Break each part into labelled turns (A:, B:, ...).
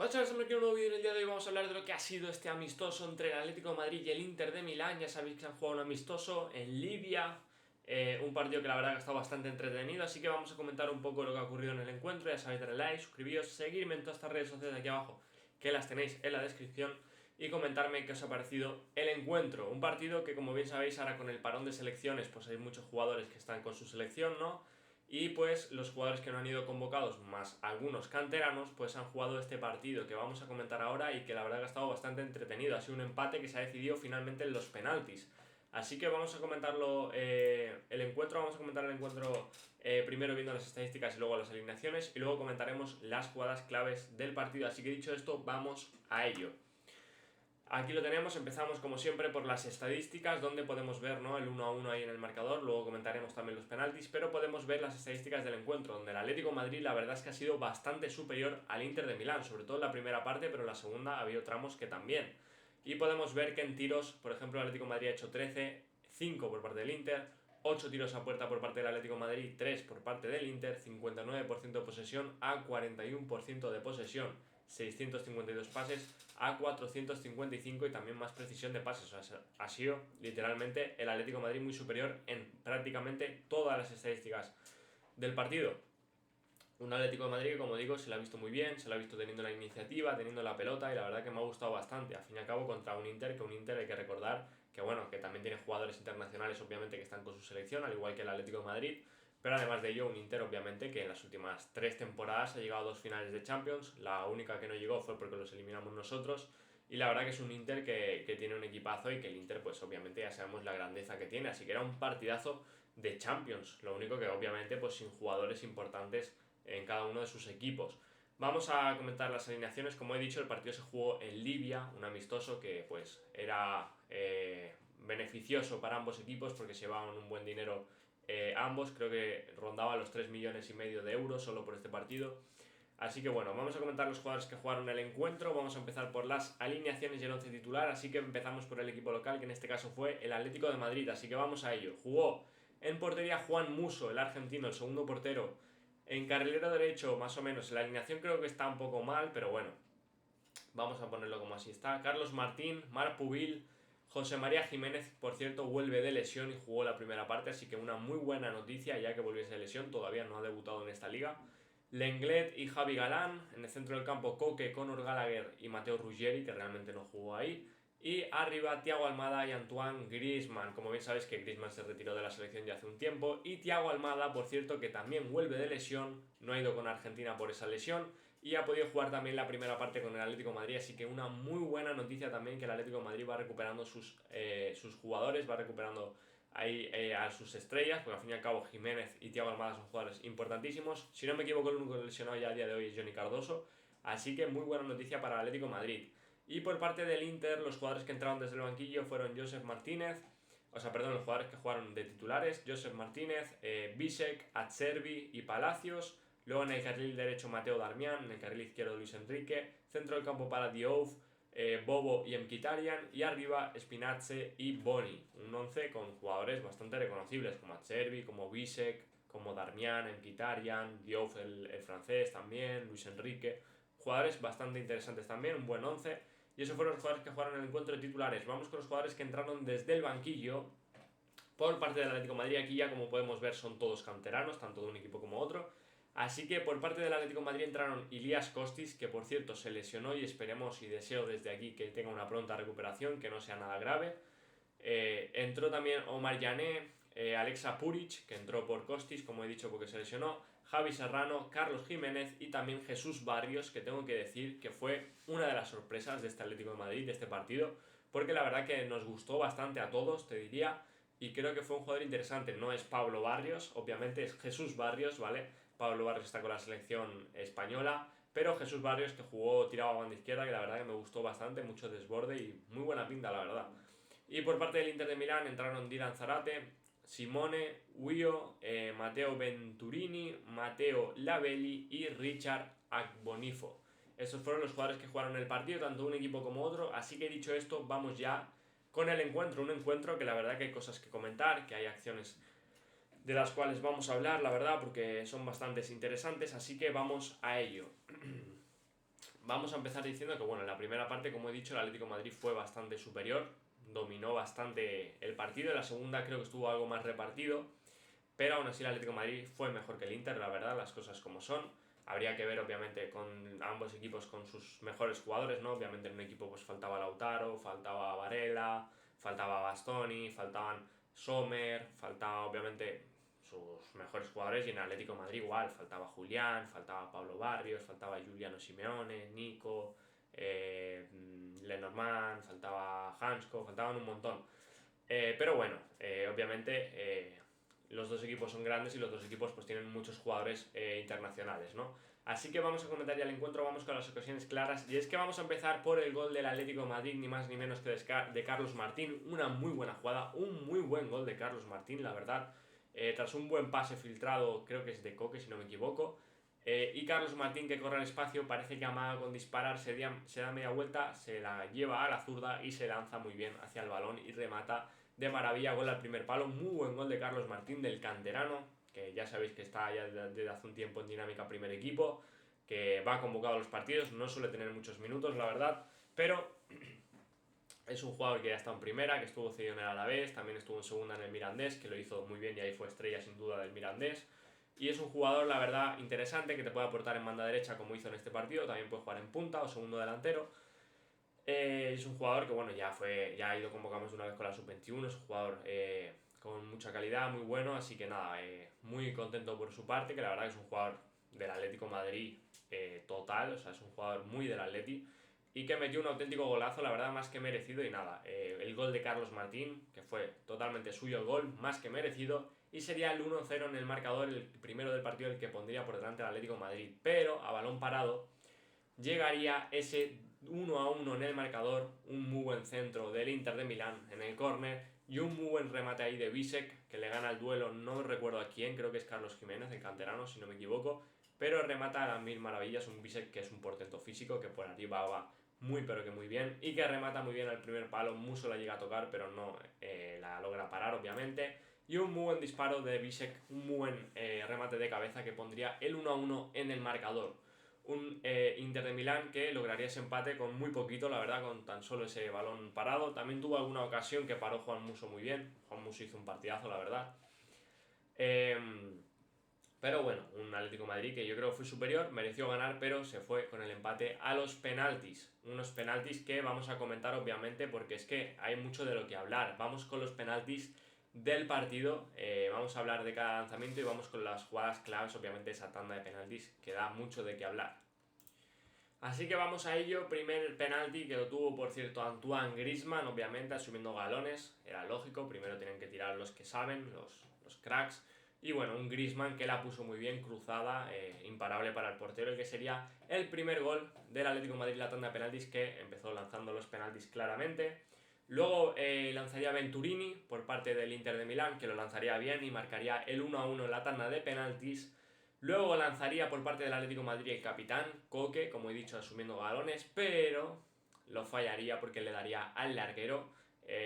A: Hola chavales, estamos aquí en un nuevo vídeo. En el día de hoy vamos a hablar de lo que ha sido este amistoso entre el Atlético de Madrid y el Inter de Milán. Ya sabéis que han jugado un amistoso en Libia, un partido que la verdad ha estado bastante entretenido, así que vamos a comentar un poco lo que ha ocurrido en el encuentro. Ya sabéis, darle like, suscribíos, seguirme en todas estas redes sociales de aquí abajo, que las tenéis en la descripción, y comentarme qué os ha parecido el encuentro. Un partido que, como bien sabéis, ahora con el parón de selecciones, pues hay muchos jugadores que están con su selección, ¿no? Y pues los jugadores que no han ido convocados, más algunos canteranos, pues han jugado este partido que vamos a comentar ahora y que la verdad que ha estado bastante entretenido. Ha sido un empate que se ha decidido finalmente en los penaltis. Así que vamos a comentarlo, el encuentro, vamos a comentar el encuentro primero viendo las estadísticas y luego las alineaciones, y luego comentaremos las jugadas claves del partido. Así que dicho esto, vamos a ello. Aquí lo tenemos, empezamos como siempre por las estadísticas, donde podemos ver, ¿no?, el 1-1 ahí en el marcador. Luego comentaremos también los penaltis, pero podemos ver las estadísticas del encuentro, donde el Atlético de Madrid la verdad es que ha sido bastante superior al Inter de Milán, sobre todo en la primera parte, pero en la segunda ha habido tramos que también. Y podemos ver que en tiros, por ejemplo, el Atlético de Madrid ha hecho 13, 5 por parte del Inter, 8 tiros a puerta por parte del Atlético de Madrid, 3 por parte del Inter, 59% de posesión a 41% de posesión, 652 pases a 455 y también más precisión de pases. O sea, ha sido literalmente el Atlético de Madrid muy superior en prácticamente todas las estadísticas del partido. Un Atlético de Madrid que, como digo, se lo ha visto muy bien, se lo ha visto teniendo la iniciativa, teniendo la pelota, y la verdad que me ha gustado bastante. Al fin y al cabo, contra un Inter, que un Inter hay que recordar que, bueno, que también tiene jugadores internacionales, obviamente, que están con su selección, al igual que el Atlético de Madrid. Pero además de ello, un Inter, obviamente, que en las últimas 3 temporadas ha llegado a 2 finales de Champions. La única que no llegó fue porque los eliminamos nosotros. Y la verdad que es un Inter que tiene un equipazo, y que el Inter, pues obviamente ya sabemos la grandeza que tiene. Así que era un partidazo de Champions. Lo único que obviamente pues sin jugadores importantes en cada uno de sus equipos. Vamos a comentar las alineaciones. Como he dicho, el partido se jugó en Libia, un amistoso que pues era beneficioso para ambos equipos porque se llevaban un buen dinero ambos. Creo que rondaba los 3,5 millones de euros solo por este partido. Así que bueno, vamos a comentar los jugadores que jugaron el encuentro. Vamos a empezar por las alineaciones y el once titular, así que empezamos por el equipo local, que en este caso fue el Atlético de Madrid, así que vamos a ello. Jugó en portería Juan Musso, el argentino, el segundo portero. En carrilero derecho, más o menos, la alineación creo que está un poco mal, pero bueno, vamos a ponerlo como así está. Carlos Martín, Marc Pubil, José María Jiménez, por cierto, vuelve de lesión y jugó la primera parte, así que una muy buena noticia ya que volviese de lesión, todavía no ha debutado en esta liga. Lenglet y Javi Galán, en el centro del campo Coque, Conor Gallagher y Mateo Ruggeri, que realmente no jugó ahí. Y arriba Thiago Almada y Antoine Griezmann. Como bien sabéis que Griezmann se retiró de la selección ya hace un tiempo. Y Thiago Almada, por cierto, que también vuelve de lesión, no ha ido con Argentina por esa lesión y ha podido jugar también la primera parte con el Atlético de Madrid. Así que una muy buena noticia también, que el Atlético de Madrid va recuperando sus jugadores, va recuperando ahí a sus estrellas, porque al fin y al cabo Jiménez y Thiago Almada son jugadores importantísimos. Si no me equivoco, el único lesionado ya a día de hoy es Johnny Cardoso, así que muy buena noticia para el Atlético de Madrid. Y por parte del Inter, los jugadores que entraron desde el banquillo fueron Josef Martínez, los jugadores que jugaron de titulares: Josef Martínez, Bisek, Acerbi y Palacios. Luego en el carril derecho Mateo Darmian, en el carril izquierdo Luis Enrique, centro del campo para Diouf, Bobo y Mkhitaryan, y arriba Spinazze y Boni. Un 11 con jugadores bastante reconocibles como Acerbi, como Bisek, como Darmian, Mkhitaryan, Diouf el francés también, Luis Enrique. Jugadores bastante interesantes también, un buen 11. Y esos fueron los jugadores que jugaron en el encuentro de titulares. Vamos con los jugadores que entraron desde el banquillo. Por parte del Atlético de Madrid, aquí ya, como podemos ver, son todos canteranos, tanto de un equipo como otro. Así que por parte del Atlético de Madrid entraron Ilias Kostis, que por cierto se lesionó, y esperemos y deseo desde aquí que tenga una pronta recuperación, que no sea nada grave. Entró también Omar Yané, Alexa Puric, que entró por Kostis, como he dicho, porque se lesionó, Javi Serrano, Carlos Jiménez y también Jesús Barrios, que tengo que decir que fue una de las sorpresas de este Atlético de Madrid, de este partido, porque la verdad que nos gustó bastante a todos, te diría, y creo que fue un jugador interesante. No es Pablo Barrios, obviamente es Jesús Barrios, ¿vale? Pablo Barrios está con la selección española, pero Jesús Barrios, que jugó tirado a banda izquierda, que la verdad que me gustó bastante, mucho desborde y muy buena pinta, la verdad. Y por parte del Inter de Milán entraron Dylan Zarate, Simone, Uio, Matteo Venturini, Matteo Lavelli y Richard Agbonifo. Esos fueron los jugadores que jugaron el partido, tanto un equipo como otro. Así que dicho esto, vamos ya con el encuentro. Un encuentro que la verdad que hay cosas que comentar, que hay acciones de las cuales vamos a hablar, la verdad, porque son bastante interesantes. Así que vamos a ello. vamos a empezar diciendo que, bueno, en la primera parte, como he dicho, el Atlético de Madrid fue bastante superior, dominó bastante el partido. En la segunda creo que estuvo algo más repartido, pero aún así el Atlético de Madrid fue mejor que el Inter, la verdad, las cosas como son. Habría que ver, obviamente, con ambos equipos con sus mejores jugadores, ¿no? Obviamente en un equipo pues faltaba Lautaro, faltaba Varela, faltaba Bastoni, faltaban Sommer, faltaba obviamente sus mejores jugadores, y en Atlético de Madrid igual, faltaba Julián, faltaba Pablo Barrios, faltaba Giuliano Simeone, Nico, Lenormand, faltaba Hansko, faltaban un montón. Pero bueno, obviamente los dos equipos son grandes y los dos equipos pues tienen muchos jugadores internacionales, ¿no? Así que vamos a comentar ya el encuentro, vamos con las ocasiones claras, y es que vamos a empezar por el gol del Atlético de Madrid, ni más ni menos que de Carlos Martín. Una muy buena jugada, un muy buen gol de Carlos Martín, la verdad, tras un buen pase filtrado, creo que es de Coque si no me equivoco, y Carlos Martín, que corre al espacio, parece que amaga con disparar, se da media vuelta, se la lleva a la zurda y se lanza muy bien hacia el balón y remata de maravilla. Gol al primer palo, muy buen gol de Carlos Martín, del canterano, que ya sabéis que está ya desde hace un tiempo en dinámica primer equipo, que va convocado a los partidos, no suele tener muchos minutos, la verdad, pero es un jugador que ya está en primera, que estuvo cedido en el Alavés, también estuvo en segunda en el Mirandés, que lo hizo muy bien y ahí fue estrella sin duda del Mirandés. Y es un jugador, la verdad, interesante, que te puede aportar en banda derecha como hizo en este partido, también puede jugar en punta o segundo delantero. Es un jugador que, bueno, ya ha ido convocado más de una vez con la sub-21, es un jugador con mucha calidad, muy bueno, así que nada, muy contento por su parte, que la verdad que es un jugador del Atlético de Madrid total, o sea, es un jugador muy del Atleti, y que metió un auténtico golazo, la verdad, más que merecido. Y nada, el gol de Carlos Martín, que fue totalmente suyo el gol, más que merecido, y sería el 1-0 en el marcador, el primero del partido, el que pondría por delante al Atlético de Madrid, pero a balón parado llegaría ese 1-1 en el marcador, un muy buen centro del Inter de Milán en el córner y un muy buen remate ahí de Bisek, que le gana el duelo, no recuerdo a quién, creo que es Carlos Jiménez, el canterano, si no me equivoco, pero remata a las mil maravillas, un Bisek que es un portento físico, que por arriba va muy pero que muy bien, y que remata muy bien al primer palo. Muso la llega a tocar, pero no la logra parar, obviamente, y un muy buen disparo de Bisek, un muy buen remate de cabeza que pondría el 1-1 en el marcador. Un Inter de Milán que lograría ese empate con muy poquito, la verdad, con tan solo ese balón parado. También tuvo alguna ocasión que paró Juan Musso muy bien. Juan Musso hizo un partidazo, la verdad. Pero bueno, un Atlético de Madrid que yo creo que fue superior, mereció ganar, pero se fue con el empate a los penaltis. Unos penaltis que vamos a comentar, obviamente, porque es que hay mucho de lo que hablar. Vamos con los penaltis del partido, vamos a hablar de cada lanzamiento y vamos con las jugadas claves, obviamente, esa tanda de penaltis que da mucho de qué hablar. Así que vamos a ello. Primer penalti que lo tuvo, por cierto, Antoine Griezmann, obviamente, asumiendo galones. Era lógico, primero tienen que tirar los que saben, los cracks. Y bueno, un Griezmann que la puso muy bien, cruzada, imparable para el portero, y que sería el primer gol del Atlético de Madrid, la tanda de penaltis, que empezó lanzando los penaltis claramente. Luego lanzaría Venturini por parte del Inter de Milán, que lo lanzaría bien y marcaría el 1-1 en la tanda de penaltis. Luego lanzaría por parte del Atlético de Madrid el capitán, Coque, como he dicho, asumiendo balones, pero lo fallaría porque le daría al larguero.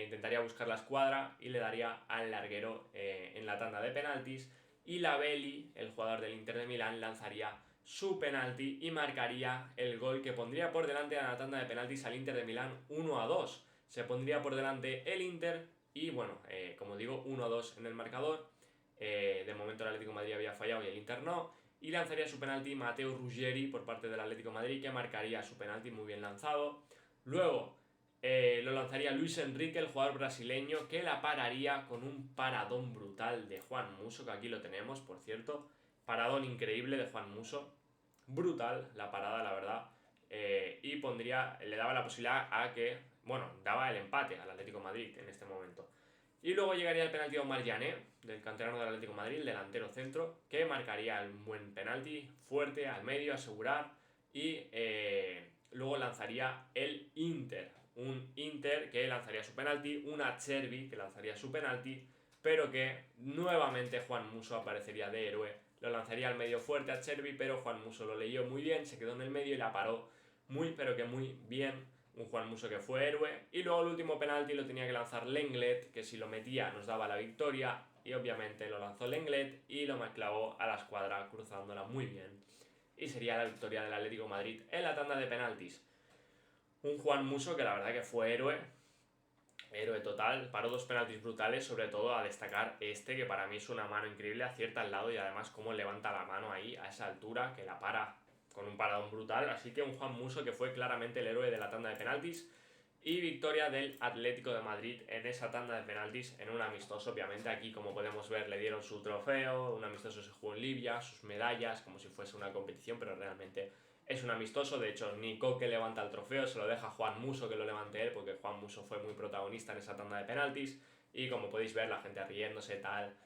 A: Intentaría buscar la escuadra y le daría al larguero en la tanda de penaltis. Y la Belli, el jugador del Inter de Milán, lanzaría su penalti y marcaría el gol que pondría por delante a la tanda de penaltis al Inter de Milán 1-2. Se pondría por delante el Inter y, bueno, como digo, 1-2 en el marcador. De momento el Atlético de Madrid había fallado y el Inter no, y lanzaría su penalti Matteo Ruggeri por parte del Atlético de Madrid, que marcaría su penalti muy bien lanzado. Luego lo lanzaría Luis Enrique, el jugador brasileño, que la pararía con un paradón brutal de Juan Musso, que aquí lo tenemos, por cierto. Paradón increíble de Juan Musso, brutal la parada, la verdad. Y le daba la posibilidad a que, bueno, daba el empate al Atlético de Madrid en este momento. Y luego llegaría el penalti de Omar Llané, del canterano del Atlético de Madrid, el delantero centro, que marcaría un buen penalti, fuerte, al medio, asegurar. Y luego lanzaría el Inter. Un Inter que lanzaría su penalti, un Acerbi que lanzaría su penalti, pero que nuevamente Juan Musso aparecería de héroe. Lo lanzaría al medio fuerte a Acerbi, pero Juan Musso lo leyó muy bien, se quedó en el medio y la paró muy, pero que muy bien. Un Juan Musso que fue héroe. Y luego el último penalti lo tenía que lanzar Lenglet, que si lo metía nos daba la victoria, y obviamente lo lanzó Lenglet y lo clavó a la escuadra cruzándola muy bien. y sería la victoria del Atlético de Madrid en la tanda de penaltis. Un Juan Musso que la verdad que fue héroe total, paró 2 penaltis brutales, sobre todo a destacar este, que para mí es una mano increíble, acierta al lado y además cómo levanta la mano ahí a esa altura, que la para con un paradón brutal, así que un Juan Musso que fue claramente el héroe de la tanda de penaltis. Y victoria del Atlético de Madrid en esa tanda de penaltis, en un amistoso. Obviamente aquí, como podemos ver, le dieron su trofeo, un amistoso se jugó en Libia, sus medallas, como si fuese una competición, pero realmente es un amistoso. De hecho, ni Coque levanta el trofeo, se lo deja Juan Musso que lo levante él, porque Juan Musso fue muy protagonista en esa tanda de penaltis. Y como podéis ver, la gente riéndose, tal,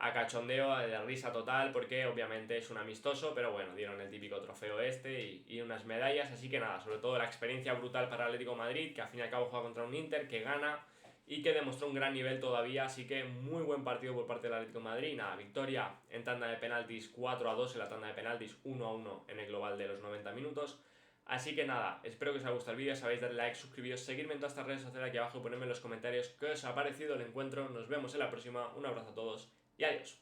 A: a cachondeo, de risa total, porque obviamente es un amistoso, pero bueno, dieron el típico trofeo este y unas medallas, así que nada, sobre todo la experiencia brutal para el Atlético de Madrid, que al fin y al cabo juega contra un Inter, que gana y que demostró un gran nivel todavía, así que muy buen partido por parte del Atlético de Madrid. Nada, victoria en tanda de penaltis 4-2, en la tanda de penaltis 1-1 en el global de los 90 minutos. Así que nada, espero que os haya gustado el vídeo, sabéis, darle like, suscribiros, seguirme en todas estas redes sociales aquí abajo y ponerme en los comentarios qué os ha parecido el encuentro. Nos vemos en la próxima, un abrazo a todos y adiós.